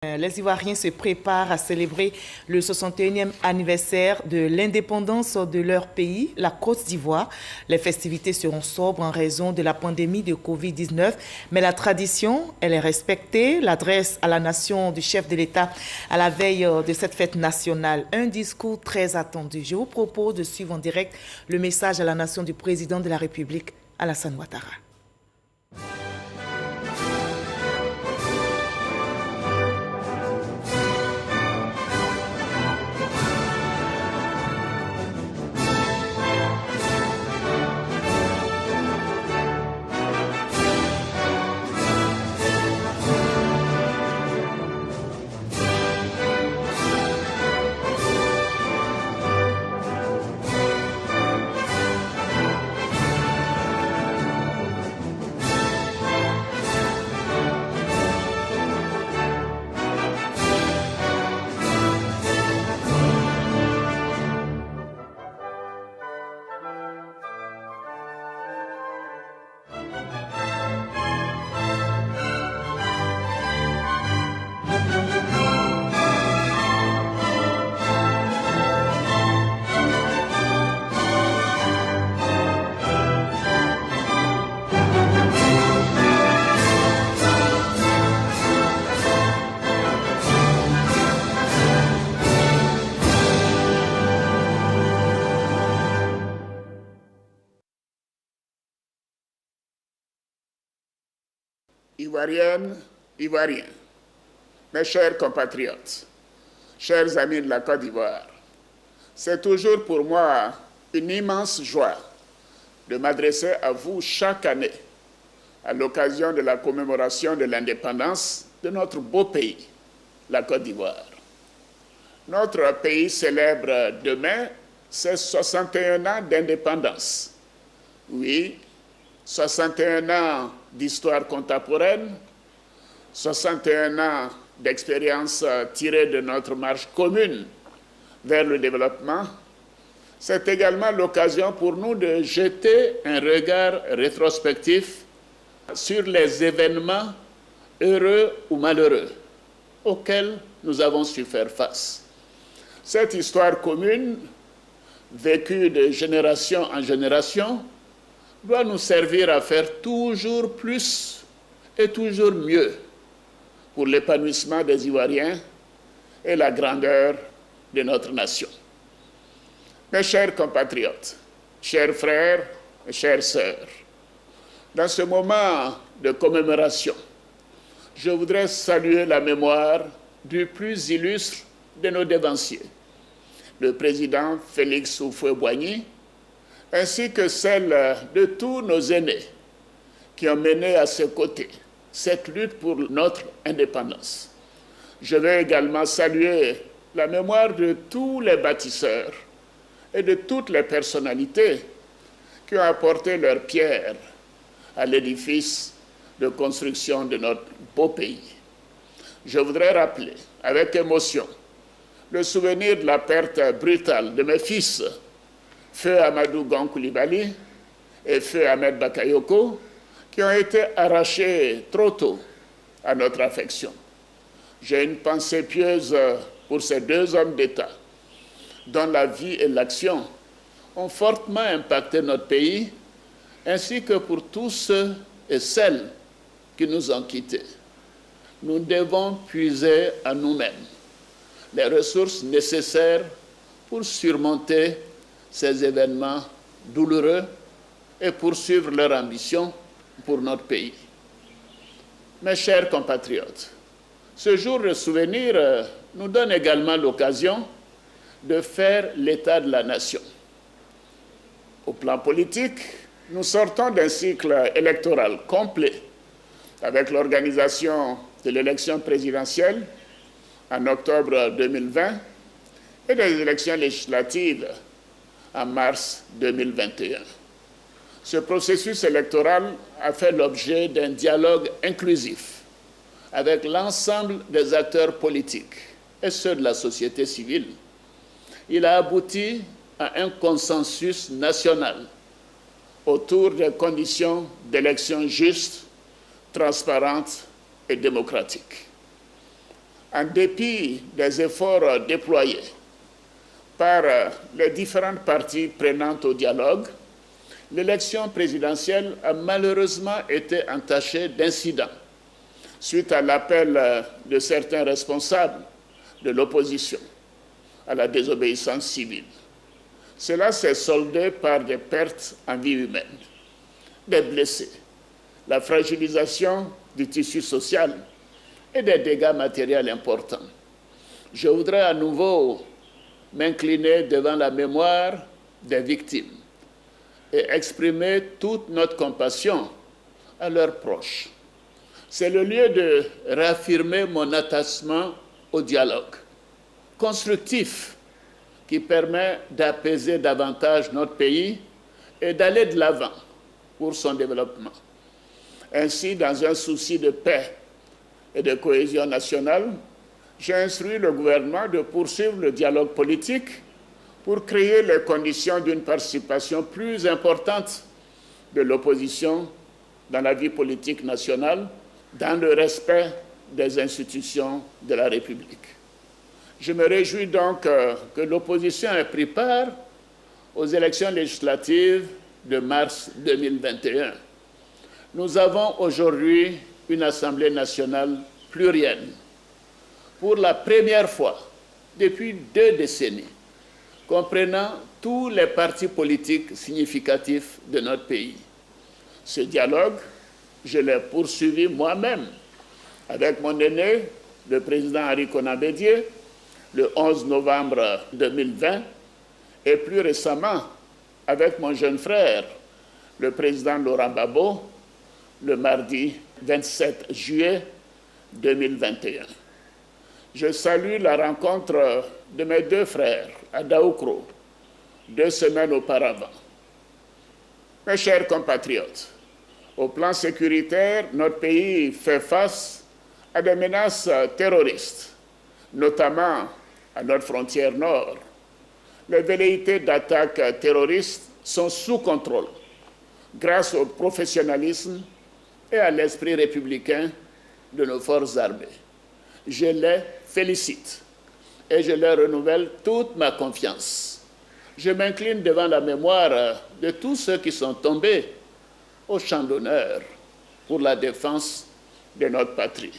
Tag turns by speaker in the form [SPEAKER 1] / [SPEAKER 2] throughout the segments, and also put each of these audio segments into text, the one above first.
[SPEAKER 1] Les Ivoiriens se préparent à célébrer le 61e anniversaire de l'indépendance de leur pays, la Côte d'Ivoire. Les festivités seront sobres en raison de la pandémie de Covid-19, mais la tradition, elle est respectée. L'adresse à la nation du chef de l'État à la veille de cette fête nationale, un discours très attendu. Je vous propose de suivre en direct le message à la nation du président de la République, Alassane Ouattara.
[SPEAKER 2] Ivoiriennes, Ivoiriens, mes chers compatriotes, chers amis de la Côte d'Ivoire, c'est toujours pour moi une immense joie de m'adresser à vous chaque année à l'occasion de la commémoration de l'indépendance de notre beau pays, la Côte d'Ivoire. Notre pays célèbre demain ses 61 ans d'indépendance. Oui, 61 ans d'histoire contemporaine, 61 ans d'expérience tirée de notre marche commune vers le développement. C'est également l'occasion pour nous de jeter un regard rétrospectif sur les événements heureux ou malheureux auxquels nous avons su faire face. Cette histoire commune, vécue de génération en génération, doit nous servir à faire toujours plus et toujours mieux pour l'épanouissement des Ivoiriens et la grandeur de notre nation. Mes chers compatriotes, chers frères et chères sœurs, dans ce moment de commémoration, je voudrais saluer la mémoire du plus illustre de nos dévanciers, le président Félix Houphouët-Boigny, ainsi que celle de tous nos aînés qui ont mené à ses côtés cette lutte pour notre indépendance. Je veux également saluer la mémoire de tous les bâtisseurs et de toutes les personnalités qui ont apporté leur pierre à l'édifice de construction de notre beau pays. Je voudrais rappeler avec émotion le souvenir de la perte brutale de mes fils, Feu Amadou Gon Coulibaly et Feu Ahmed Bakayoko, qui ont été arrachés trop tôt à notre affection. J'ai une pensée pieuse pour ces deux hommes d'État, dont la vie et l'action ont fortement impacté notre pays, ainsi que pour tous ceux et celles qui nous ont quittés. Nous devons puiser à nous-mêmes les ressources nécessaires pour surmonter ces événements douloureux et poursuivre leur ambition pour notre pays. Mes chers compatriotes, ce jour de souvenir nous donne également l'occasion de faire l'état de la nation. Au plan politique, nous sortons d'un cycle électoral complet avec l'organisation de l'élection présidentielle en octobre 2020 et des élections législatives en mars 2021. Ce processus électoral a fait l'objet d'un dialogue inclusif avec l'ensemble des acteurs politiques et ceux de la société civile. Il a abouti à un consensus national autour des conditions d'élections justes, transparentes et démocratiques. En dépit des efforts déployés par les différentes parties prenantes au dialogue, l'élection présidentielle a malheureusement été entachée d'incidents suite à l'appel de certains responsables de l'opposition à la désobéissance civile. Cela s'est soldé par des pertes en vie humaine, des blessés, la fragilisation du tissu social et des dégâts matériels importants. Je voudrais à nouveau m'incliner devant la mémoire des victimes et exprimer toute notre compassion à leurs proches. C'est le lieu de réaffirmer mon attachement au dialogue constructif qui permet d'apaiser davantage notre pays et d'aller de l'avant pour son développement. Ainsi, dans un souci de paix et de cohésion nationale, j'ai instruit le gouvernement de poursuivre le dialogue politique pour créer les conditions d'une participation plus importante de l'opposition dans la vie politique nationale, dans le respect des institutions de la République. Je me réjouis donc que l'opposition ait pris part aux élections législatives de mars 2021. Nous avons aujourd'hui une Assemblée nationale plurielle. Pour la première fois depuis 2 décennies, comprenant tous les partis politiques significatifs de notre pays. Ce dialogue, je l'ai poursuivi moi-même avec mon aîné, le président Henri Konan Bédié, le 11 novembre 2020, et plus récemment avec mon jeune frère, le président Laurent Gbagbo, le mardi 27 juillet 2021. Je salue la rencontre de mes 2 frères à Daoukro, 2 semaines auparavant. Mes chers compatriotes, au plan sécuritaire, notre pays fait face à des menaces terroristes, notamment à notre frontière nord. Les velléités d'attaques terroristes sont sous contrôle grâce au professionnalisme et à l'esprit républicain de nos forces armées. Je les félicite et je leur renouvelle toute ma confiance. Je m'incline devant la mémoire de tous ceux qui sont tombés au champ d'honneur pour la défense de notre patrie.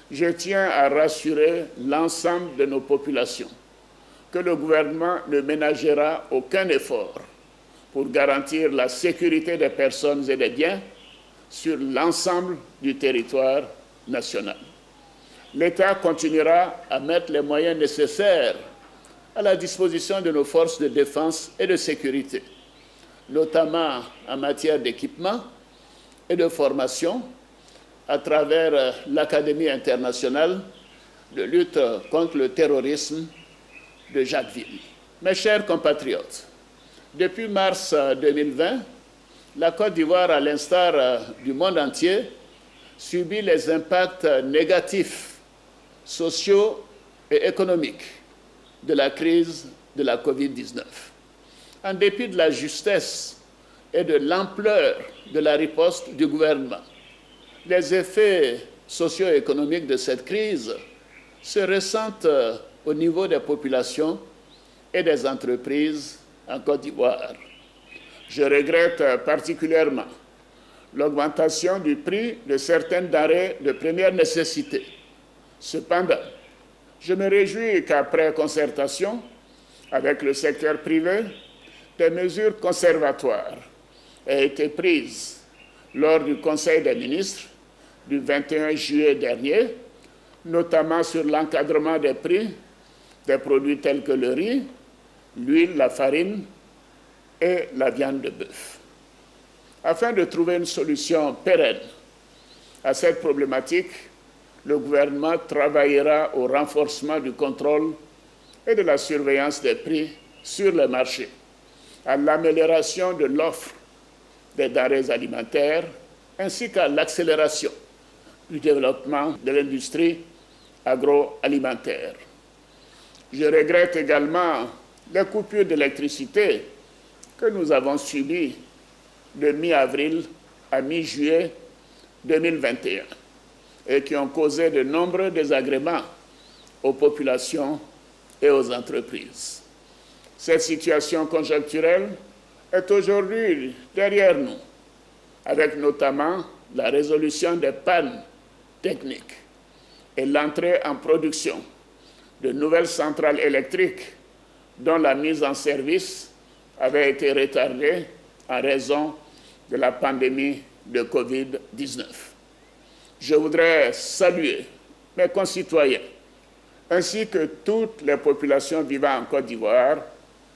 [SPEAKER 2] Je tiens à rassurer l'ensemble de nos populations que le gouvernement ne ménagera aucun effort pour garantir la sécurité des personnes et des biens sur l'ensemble du territoire national. L'État continuera à mettre les moyens nécessaires à la disposition de nos forces de défense et de sécurité, notamment en matière d'équipement et de formation, à travers l'Académie internationale de lutte contre le terrorisme de Jacquesville. Mes chers compatriotes, depuis mars 2020, la Côte d'Ivoire, à l'instar du monde entier, subit les impacts négatifs sociaux et économiques de la crise de la Covid-19. En dépit de la justesse et de l'ampleur de la riposte du gouvernement, les effets socio-économiques de cette crise se ressentent au niveau des populations et des entreprises en Côte d'Ivoire. Je regrette particulièrement l'augmentation du prix de certaines denrées de première nécessité. Cependant, je me réjouis qu'après concertation avec le secteur privé, des mesures conservatoires aient été prises lors du Conseil des ministres du 21 juillet dernier, notamment sur l'encadrement des prix des produits tels que le riz, l'huile, la farine et la viande de bœuf. Afin de trouver une solution pérenne à cette problématique, le gouvernement travaillera au renforcement du contrôle et de la surveillance des prix sur le marché, à l'amélioration de l'offre des denrées alimentaires, ainsi qu'à l'accélération du développement de l'industrie agroalimentaire. Je regrette également les coupures d'électricité que nous avons subies de mi-avril à mi-juillet 2021 et qui ont causé de nombreux désagréments aux populations et aux entreprises. Cette situation conjoncturelle est aujourd'hui derrière nous, avec notamment la résolution des pannes techniques et l'entrée en production de nouvelles centrales électriques dont la mise en service avait été retardée en raison de la pandémie de Covid-19. Je voudrais saluer mes concitoyens ainsi que toutes les populations vivant en Côte d'Ivoire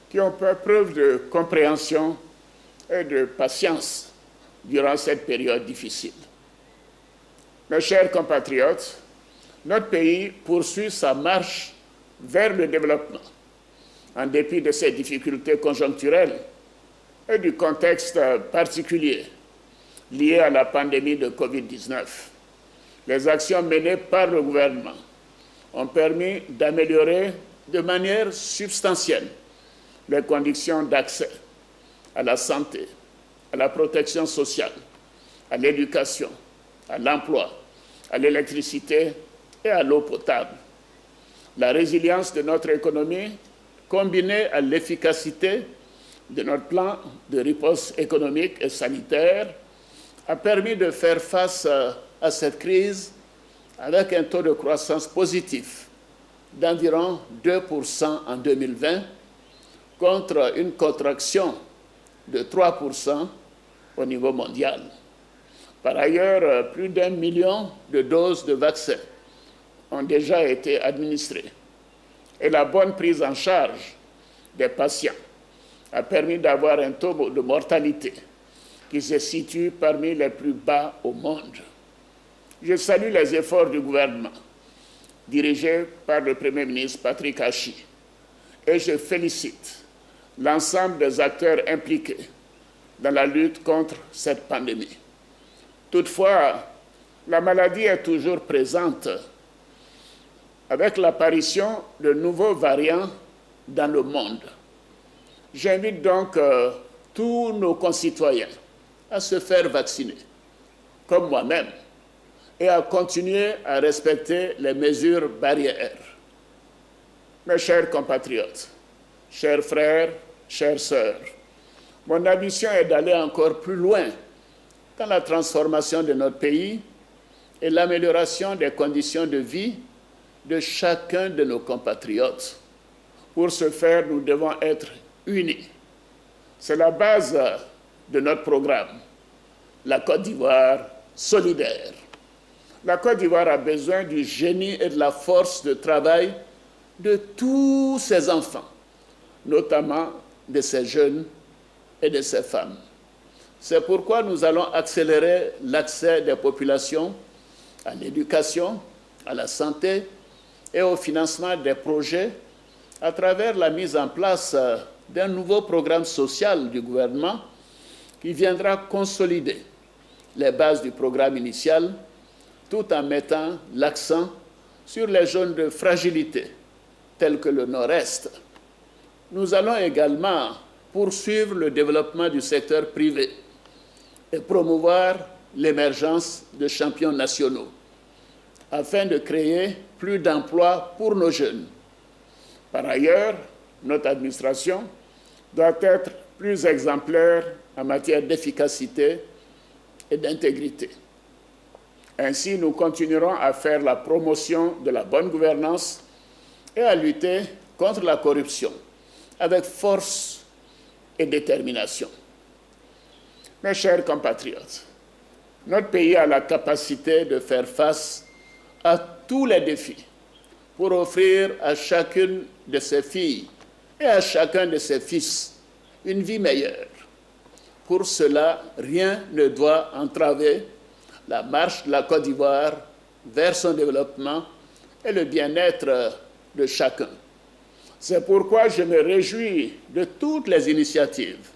[SPEAKER 2] qui ont fait preuve de compréhension et de patience durant cette période difficile. Mes chers compatriotes, notre pays poursuit sa marche vers le développement, en dépit de ces difficultés conjoncturelles et du contexte particulier lié à la pandémie de Covid-19. Les actions menées par le gouvernement ont permis d'améliorer de manière substantielle les conditions d'accès à la santé, à la protection sociale, à l'éducation, à l'emploi, à l'électricité et à l'eau potable. La résilience de notre économie, combinée à l'efficacité de notre plan de riposte économique et sanitaire, a permis de faire face à cette crise avec un taux de croissance positif d'environ 2% en 2020 contre une contraction de 3% au niveau mondial. Par ailleurs, plus d'1 million de doses de vaccins ont déjà été administrées et la bonne prise en charge des patients a permis d'avoir un taux de mortalité qui se situe parmi les plus bas au monde. Je salue les efforts du gouvernement dirigé par le Premier ministre Patrick Achi et je félicite l'ensemble des acteurs impliqués dans la lutte contre cette pandémie. Toutefois, la maladie est toujours présente avec l'apparition de nouveaux variants dans le monde. J'invite donc tous nos concitoyens à se faire vacciner, comme moi-même, et à continuer à respecter les mesures barrières. Mes chers compatriotes, chers frères, chères sœurs, mon ambition est d'aller encore plus loin dans la transformation de notre pays et l'amélioration des conditions de vie de chacun de nos compatriotes. Pour ce faire, nous devons être unis. C'est la base de notre programme, la Côte d'Ivoire solidaire. La Côte d'Ivoire a besoin du génie et de la force de travail de tous ses enfants, notamment de ces jeunes et de ces femmes. C'est pourquoi nous allons accélérer l'accès des populations à l'éducation, à la santé et au financement des projets à travers la mise en place d'un nouveau programme social du gouvernement qui viendra consolider les bases du programme initial tout en mettant l'accent sur les zones de fragilité telles que le Nord-Est. Nous allons également poursuivre le développement du secteur privé et promouvoir l'émergence de champions nationaux afin de créer plus d'emplois pour nos jeunes. Par ailleurs, notre administration doit être plus exemplaire en matière d'efficacité et d'intégrité. Ainsi, nous continuerons à faire la promotion de la bonne gouvernance et à lutter contre la corruption avec force et détermination. Mes chers compatriotes, notre pays a la capacité de faire face à tous les défis pour offrir à chacune de ses filles et à chacun de ses fils une vie meilleure. Pour cela, rien ne doit entraver la marche de la Côte d'Ivoire vers son développement et le bien-être de chacun. C'est pourquoi je me réjouis de toutes les initiatives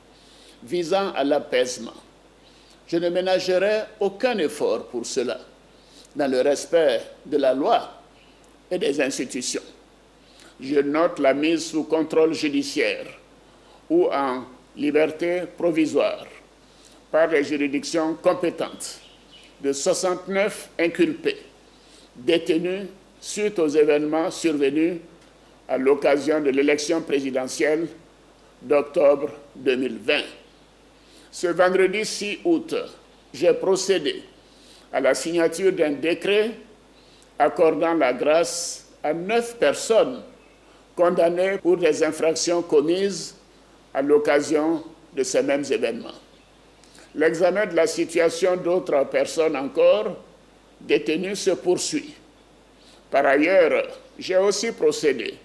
[SPEAKER 2] visant à l'apaisement. Je ne ménagerai aucun effort pour cela, dans le respect de la loi et des institutions. Je note la mise sous contrôle judiciaire ou en liberté provisoire par les juridictions compétentes de 69 inculpés détenus suite aux événements survenus à l'occasion de l'élection présidentielle d'octobre 2020. Ce vendredi 6 août, j'ai procédé à la signature d'un décret accordant la grâce à 9 personnes condamnées pour des infractions commises à l'occasion de ces mêmes événements. L'examen de la situation d'autres personnes encore détenues se poursuit. Par ailleurs, j'ai aussi procédé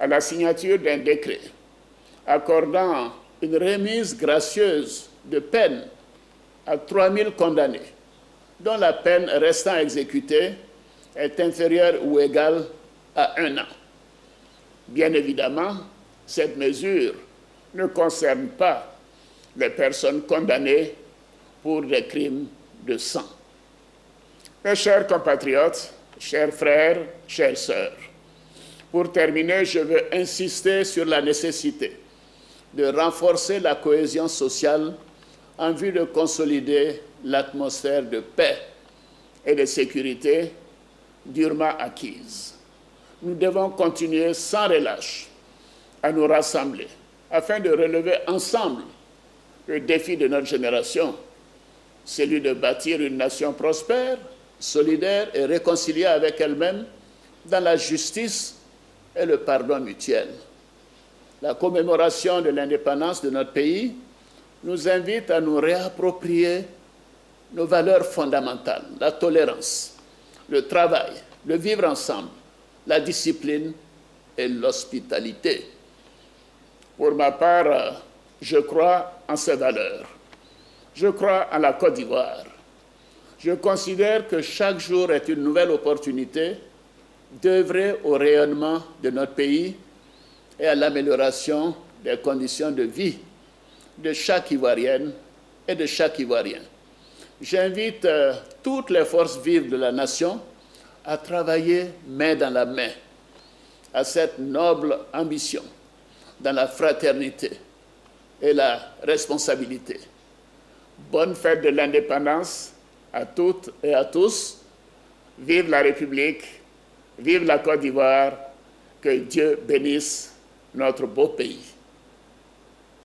[SPEAKER 2] à la signature d'un décret accordant une remise gracieuse de peine à 3 000 condamnés, dont la peine restant exécutée est inférieure ou égale à 1 an. Bien évidemment, cette mesure ne concerne pas les personnes condamnées pour des crimes de sang. Mes chers compatriotes, chers frères, chères sœurs, pour terminer, je veux insister sur la nécessité de renforcer la cohésion sociale en vue de consolider l'atmosphère de paix et de sécurité durement acquise. Nous devons continuer sans relâche à nous rassembler afin de relever ensemble le défi de notre génération, celui de bâtir une nation prospère, solidaire et réconciliée avec elle-même dans la justice et le pardon mutuel. La commémoration de l'indépendance de notre pays nous invite à nous réapproprier nos valeurs fondamentales, la tolérance, le travail, le vivre ensemble, la discipline et l'hospitalité. Pour ma part, je crois en ces valeurs. Je crois en la Côte d'Ivoire. Je considère que chaque jour est une nouvelle opportunité d'œuvrer au rayonnement de notre pays et à l'amélioration des conditions de vie de chaque Ivoirienne et de chaque Ivoirien. J'invite toutes les forces vives de la nation à travailler main dans la main à cette noble ambition dans la fraternité et la responsabilité. Bonne fête de l'indépendance à toutes et à tous. Vive la République, vive la Côte d'Ivoire, que Dieu bénisse notre beau pays.